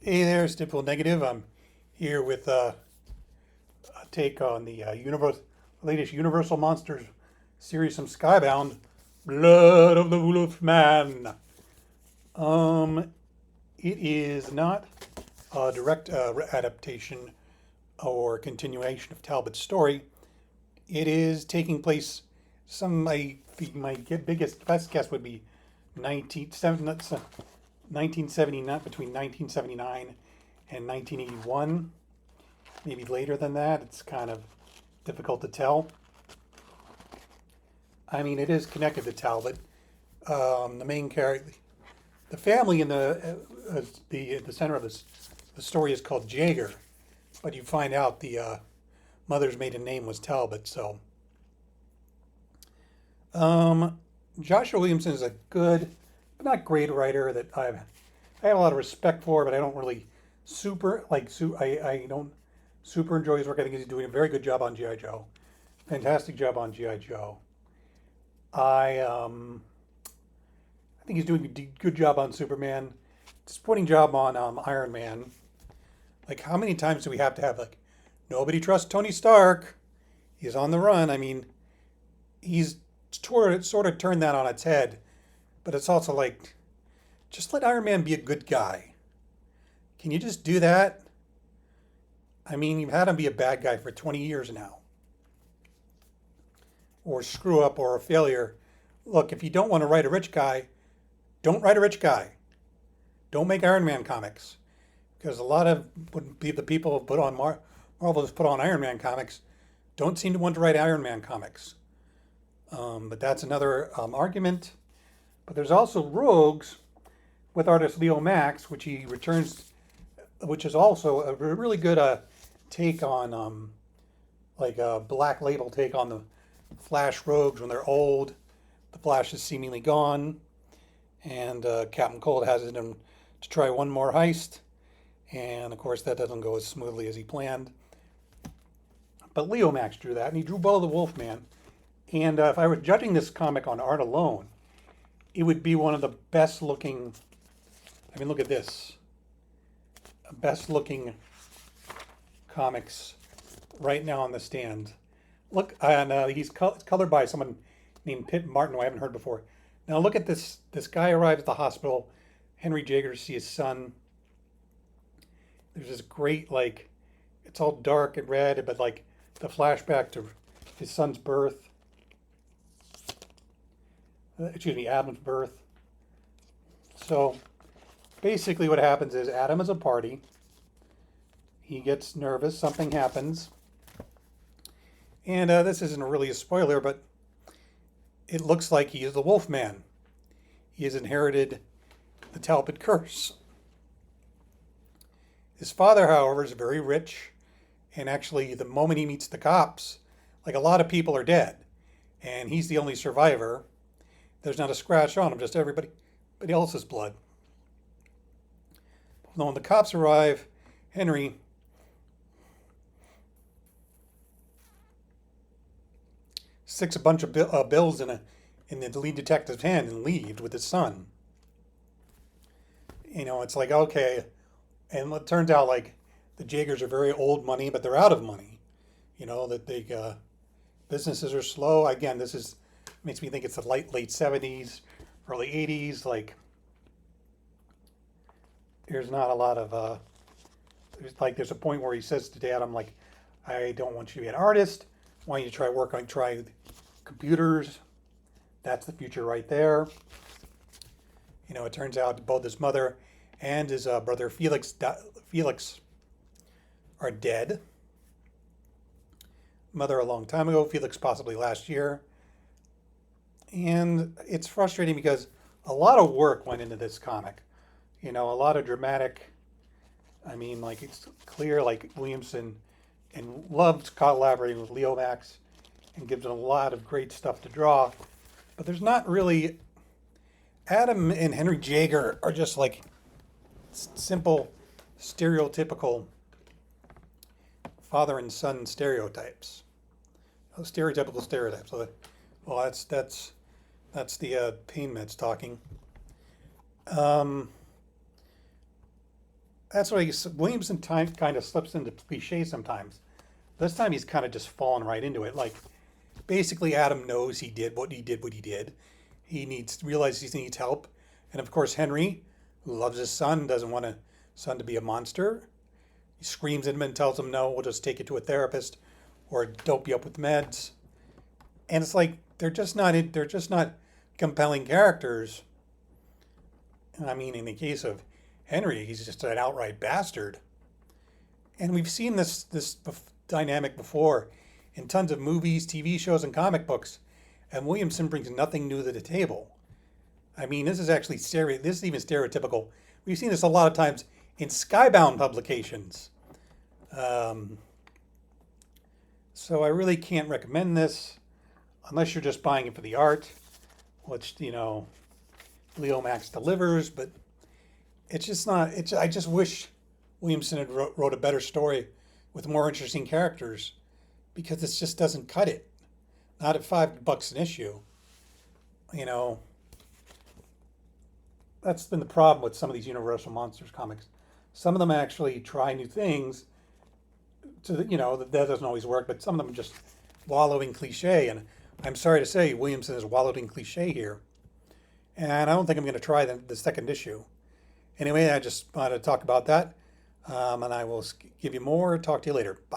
Hey there, Stipple Negative. I'm here with a take on the latest Universal Monsters series from Skybound, Blood of the Wolf Man. It is not a direct adaptation or continuation of Talbot's story. It is taking place. My best guess would be 1979, between 1979 and 1981. Maybe later than that. It's kind of difficult to tell. I mean, it is connected to Talbot. The main character, the family in the center of the story is called Jaeger, but you find out the mother's maiden name was Talbot. So, Joshua Williamson is a good, but not great writer that I have a lot of respect for, but I don't really I don't super enjoy his work. I think he's doing a very good job on GI Joe, fantastic job on GI Joe. I think he's doing a good job on Superman, disappointing job on Iron Man. Like, how many times do we have to have like, nobody trusts Tony Stark, he's on the run? I mean, he's sort of turned that on its head, but it's also like, just let Iron Man be a good guy. Can you just do that? I mean, you've had him be a bad guy for 20 years now. Or screw up or a failure. Look, if you don't want to write a rich guy, don't write a rich guy. Don't make Iron Man comics. Because a lot of the people who put on Marvel has put on Iron Man comics don't seem to want to write Iron Man comics. But that's another argument. But there's also Rogues with artist Leomacs, which he returns, which is also a really good take on, like a Black Label take on the Flash Rogues when they're old. The Flash is seemingly gone, and Captain Cold has him to try one more heist, and of course that doesn't go as smoothly as he planned. But Leomacs drew that, and he drew Blood of the Wolfman. And if I were judging this comic on art alone, it would be one of the best looking. I mean, look at this. Best looking comics right now on the stand. Look, and he's colored by someone named Pip Martin, who I haven't heard before. Now look at this. This guy arrives at the hospital, Henry Jaeger, to see his son. There's this great, like, it's all dark and red, but like the flashback to his son's birth. Adam's birth. So basically what happens is Adam is a party. He gets nervous, something happens. And this isn't really a spoiler, but it looks like he is the Wolfman. He has inherited the Talbot curse. His father, however, is very rich. And actually, the moment he meets the cops, like, a lot of people are dead. And he's the only survivor. There's not a scratch on him, just everybody else's blood. When the cops arrive, Henry sticks a bunch of bills in the lead detective's hand and leaves with his son. You know, it's like, okay. And it turns out, like, the Jaegers are very old money, but they're out of money. You know, that businesses are slow. Again, makes me think it's the late 70s, early 80s. Like, there's not a lot of, there's a point where he says to Dad, I'm like, I don't want you to be an artist. I want you to try computers. That's the future right there. You know, it turns out both his mother and his brother Felix are dead. Mother a long time ago, Felix possibly last year. And it's frustrating because a lot of work went into this comic. You know, a lot of dramatic. I mean, like, it's clear, like, Williamson and loved collaborating with Leomacs and gives him a lot of great stuff to draw. But there's not really. Adam and Henry Jaeger are just like simple, stereotypical father and son stereotypes. Stereotypical stereotypes. So, well, that's the pain meds talking. That's why Williamson time kind of slips into cliche sometimes. This time he's kind of just fallen right into it. Like basically, Adam knows he did what he did. What he did. He needs realizes he needs help, and of course Henry, who loves his son, doesn't want his son to be a monster. He screams at him and tells him, "No, we'll just take you to a therapist, or dope you up with meds." And it's like they're just not compelling characters. I mean, in the case of Henry, he's just an outright bastard. And we've seen this dynamic before in tons of movies, TV shows, and comic books. And Williamson brings nothing new to the table. I mean, this is actually this is even stereotypical. We've seen this a lot of times in Skybound publications. Um, so I really can't recommend this unless you're just buying it for the art, which Leomacs delivers. But it's just not. I just wish Williamson had wrote a better story with more interesting characters, because this just doesn't cut it. Not at $5 an issue. You know, that's been the problem with some of these Universal Monsters comics. Some of them actually try new things. That doesn't always work, but some of them just wallow in cliche. And I'm sorry to say, Williamson has wallowed in cliche here. And I don't think I'm going to try the second issue. Anyway, I just wanted to talk about that. And I will give you more. Talk to you later. Bye.